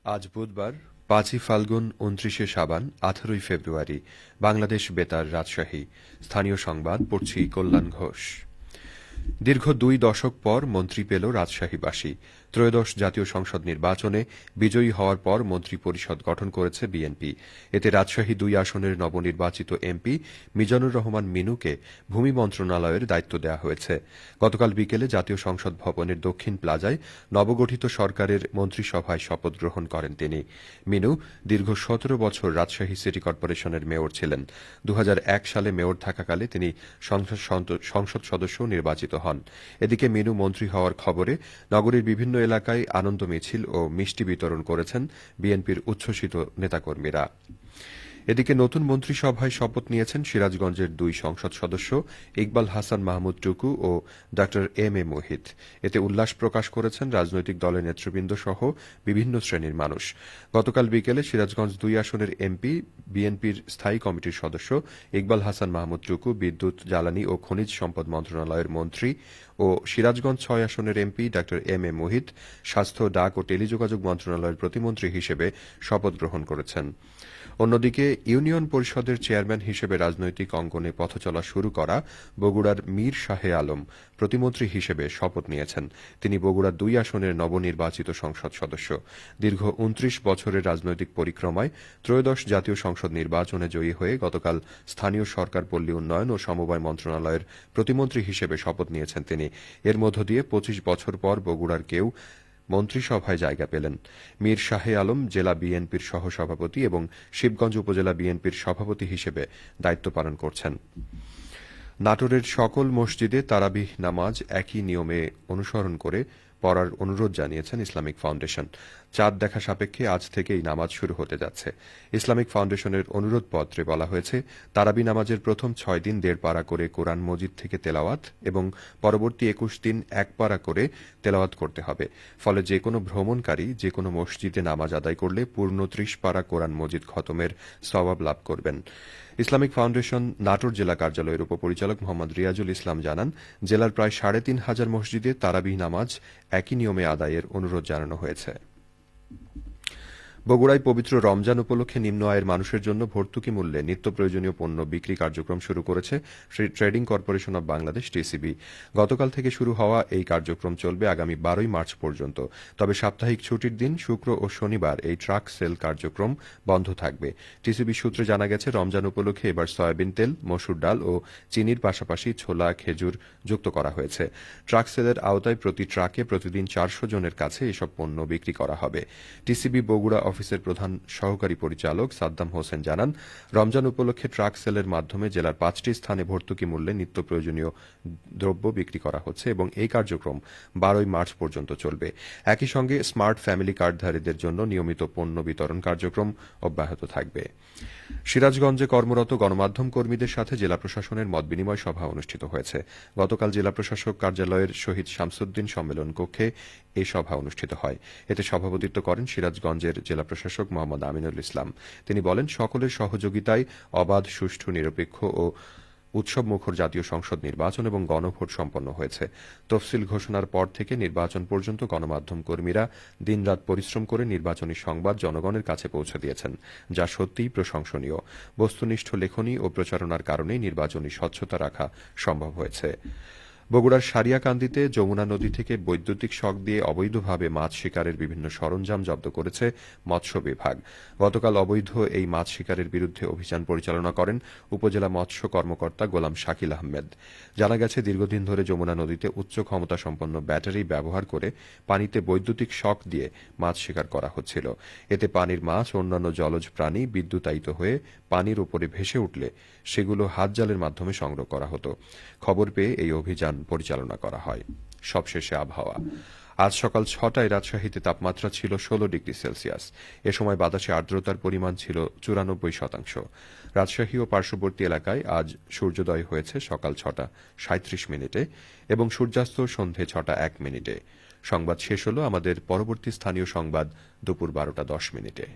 আজ বুধবার ৫ই ফাল্গুন ২৯শে সাবান ১৮ই ফেব্রুয়ারি বাংলাদেশ বেতার রাজশাহী স্থানীয় সংবাদ পড়ছি কল্যাণ ঘোষ। দীর্ঘ ২ দশক পর মন্ত্রী পেল রাজশাহীবাসী। ত্রয়োদশ জাতীয় সংসদ নির্বাচনে বিজয়ী হওয়ার পর মন্ত্রী পরিষদ গঠন করেছে বিএনপি। এতে রাজশাহী ২ আসনের নবনির্বাচিত এমপি মিজানুর রহমান মিনুকে ভূমি মন্ত্রণালয়ের দায়িত্ব দেওয়া হয়েছে। গতকাল বিকেলে জাতীয় সংসদ ভবনের দক্ষিণ প্লাজায় নবগঠিত সরকারের মন্ত্রিসভায় শপথ গ্রহণ করেন তিনি। মিনু দীর্ঘ ১৭ বছর রাজশাহী সিটি কর্পোরেশনের মেয়র ছিলেন। ২০০১ সালে মেয়র থাকাকালে তিনি সংসদ সদস্য নির্বাচিত হন। এদিকে মিনু মন্ত্রী হওয়ার খবরে নগরীর বিভিন্ন এলাকায় আনন্দ মিছিল ও মিষ্টি বিতরণ করেছেন বিএনপির উচ্ছ্বসিত নেতাকর্মীরা। এদিকে নতুন মন্ত্রিসভায় শপথ নিয়েছেন সিরাজগঞ্জের ২ সংসদ সদস্য ইকবাল হাসান মাহমুদ টুকু ও ডা এম এ মোহিত। এতে উল্লাস প্রকাশ করেছেন রাজনৈতিক দলের নেতৃবৃন্দ সহ বিভিন্ন শ্রেণীর মানুষ। গতকাল বিকেলে সিরাজগঞ্জ ২ আসনের এমপি বিএনপির স্থায়ী কমিটির সদস্য ইকবাল হাসান মাহমুদ টুকু, বিদ্যুৎ, জ্বালানি ও খনিজ সম্পদ মন্ত্রণালয়ের মন্ত্রী ও সিরাজগঞ্জ ৬ আসনের এমপি ডা এম এ মোহিত স্বাস্থ্য, ডাক ও টেলিযোগাযোগ মন্ত্রণালয়ের প্রতিমন্ত্রী হিসেবে শপথ গ্রহণ করেছেন। অন্যদিকে ইউনিয়ন পরিষদের চেয়ারম্যান হিসেবে রাজনৈতিক অঙ্গনে পথচলা শুরু করা বগুড়ার মীর শাহে আলম প্রতিমন্ত্রী হিসেবে শপথ নিয়েছেন। তিনি বগুড়া ২ আসনের নবনির্বাচিত সংসদ সদস্য। দীর্ঘ ২৯ বছরের রাজনৈতিক পরিক্রমায় ত্রয়োদশ জাতীয় সংসদ নির্বাচনে জয়ী হয়ে গতকাল স্থানীয় সরকার, পল্লী উন্নয়ন ও সমবায় মন্ত্রণালয়ের প্রতিমন্ত্রী হিসেবে শপথ নিয়েছেন তিনি। এর মধ্য দিয়ে ২৫ বছর পর বগুড়ার কেউ মন্ত্রিসভায় জায়গা পেলেন। মীর শাহে আলম জেলা বিএনপির সহসভাপতি এবং শিবগঞ্জ উপজেলা বিএনপির সভাপতি হিসেবে দায়িত্ব পালন করছেন। নাটোরের সকল মসজিদে তারাবিহ নামাজ একই নিয়মে অনুসরণ করে পড়ার অনুরোধ জানিয়েছেন ইসলামিক ফাউন্ডেশন। চাঁদ দেখা সাপেক্ষে আজ থেকেই নামাজ শুরু হতে যাচ্ছে। ইসলামিক ফাউন্ডেশনের অনুরোধপত্রে বলা হয়েছে, তারাবি নামাজের প্রথম ৬ দিন ১.৫ পারা করে কোরআন মজিদ থেকে তেলাওয়াত এবং পরবর্তী ২১ দিন ১ পারা করে তেলাওয়াত করতে হবে। ফলে যে কোনো ভ্রমণকারী যে কোনো মসজিদে নামাজ আদায় করলে পূর্ণ ৩০ পারা কোরআন মজিদ খতমের সওয়াব লাভ করবেন। ইসলামিক ফাউন্ডেশন নাটোর জেলা কার্যালয়ের উপপরিচালক মোহাম্মদ রিয়াজুল ইসলাম জানান, জেলার প্রায় ৩৫০০ মসজিদে তারাবিহ নামাজ একই নিয়মে আদায়ের অনুরোধ জানানো হয়েছে। বগুড়ায় পবিত্র রমজান উপলক্ষে নিম্ন আয়ের মানুষের জন্য ভর্তুকি মূল্যে নিত্য প্রয়োজনীয় পণ্য বিক্রি কার্যক্রম শুরু করেছে trading corporation of Bangladesh TCB. গতকাল থেকে শুরু হওয়া এই কার্যক্রম চলবে আগামী ১২ই মার্চ পর্যন্ত। তবে সাপ্তাহিক ছুটির দিন শুক্র ও শনিবার এই ট্রাক সেল কার্যক্রম বন্ধ থাকবে। টিসিবি সূত্রে জানা গেছে, রমজান উপলক্ষে এবার সয়াবিন তেল, মসুর ডাল ও চিনির পাশাপাশি ছোলা, খেজুর যুক্ত করা হয়েছে। ট্রাক সেলের আওতায় প্রতি ট্রাকে প্রতিদিন ৪০০ জনের কাছে এসব পণ্য বিক্রি করা হবে। টিসিবি বগুড়া অফিসের প্রধান সহকারী পরিচালক সাদ্দাম হোসেন জানান, রমজান উপলক্ষে ট্রাক সেলের মাধ্যমে জেলার ৫টি স্থানে ভর্তুকি মূল্যে নিত্য প্রয়োজনীয় দ্রব্য বিক্রি করা হচ্ছে এবং এই কার্যক্রম ১২ই মার্চ পর্যন্ত চলবে। একই সঙ্গে স্মার্ট ফ্যামিলি কার্ডধারীদের জন্য নিয়মিত পণ্য বিতরণ কার্যক্রম অব্যাহত থাকবে। সিরাজগঞ্জে কর্মরত গণমাধ্যম কর্মীদের সাথে জেলা প্রশাসনের মতবিনিময় সভা অনুষ্ঠিত হয়েছে। গতকাল জেলা প্রশাসক কার্যালয়ের শহীদ শামসুদ্দিন সম্মেলন কক্ষে এই সভা অনুষ্ঠিত হয়। এতে সভাপতিত্ব করেন সিরাজগঞ্জের জেলা প্রশাসক মোহাম্মদ আমিনুল ইসলাম। তিনি বলেন, সকলের সহযোগিতায় অবাধ, সুষ্ঠু, নিরপেক্ষ ও উৎসবমুখর জাতীয় সংসদ নির্বাচন এবং গণভোট সম্পন্ন হয়েছে। তফসিল ঘোষণার পর থেকে নির্বাচন পর্যন্ত গণমাধ্যম কর্মীরা দিনরাত পরিশ্রম করে নির্বাচনী সংবাদ জনগণের কাছে পৌঁছে দিয়েছেন, যা সত্যিই প্রশংসনীয়। বস্তুনিষ্ঠ লেখনী ও প্রচারণার কারণেই নির্বাচনী স্বচ্ছতা রাখা সম্ভব হয়েছে। বগুড়ার সারিয়াকান্দিতে যমুনা নদী থেকে বৈদ্যুতিক শক দিয়ে অবৈধভাবে মাছ শিকারের বিভিন্ন সরঞ্জাম জব্দ করেছে মৎস্য বিভাগ। গতকাল অবৈধ এই মাছ শিকারের বিরুদ্ধে অভিযান পরিচালনা করেন উপজেলা মৎস্য কর্মকর্তা গোলাম শাকিল আহমেদ। জানা গেছে, দীর্ঘদিন ধরে যমুনা নদীতে উচ্চ ক্ষমতা সম্পন্ন ব্যাটারি ব্যবহার করে পানিতে বৈদ্যুতিক শক দিয়ে মাছ শিকার করা হচ্ছিল। এতে পানির মাছ ও অন্যান্য জলজ প্রাণী বিদ্যুতায়িত হয়ে পানির উপরে ভেসে উঠলে সেগুলো হাতজালের মাধ্যমে সংগ্রহ করা হতো। খবর পেয়ে এই অভিযান পরিচালনা করা হয়। সবশেষে আবহাওয়া। আজ সকাল ৬টায় রাজশাহীতে তাপমাত্রা ছিল ১৬ ডিগ্রি সেলসিয়াস। এ সময় বাতাসে আর্দ্রতার পরিমাণ ছিল ৯৪%। রাজশাহী ও পার্শ্ববর্তী এলাকায় আজ সূর্যোদয় হয়েছে সকাল ৬টা ৩৭ মিনিটে এবং সূর্যাস্ত সন্ধে ৬টা ১ মিনিটে। সংবাদ শেষ হল। আমাদের পরবর্তী স্থানীয় সংবাদ দুপুর ১২টা ১০ মিনিটে।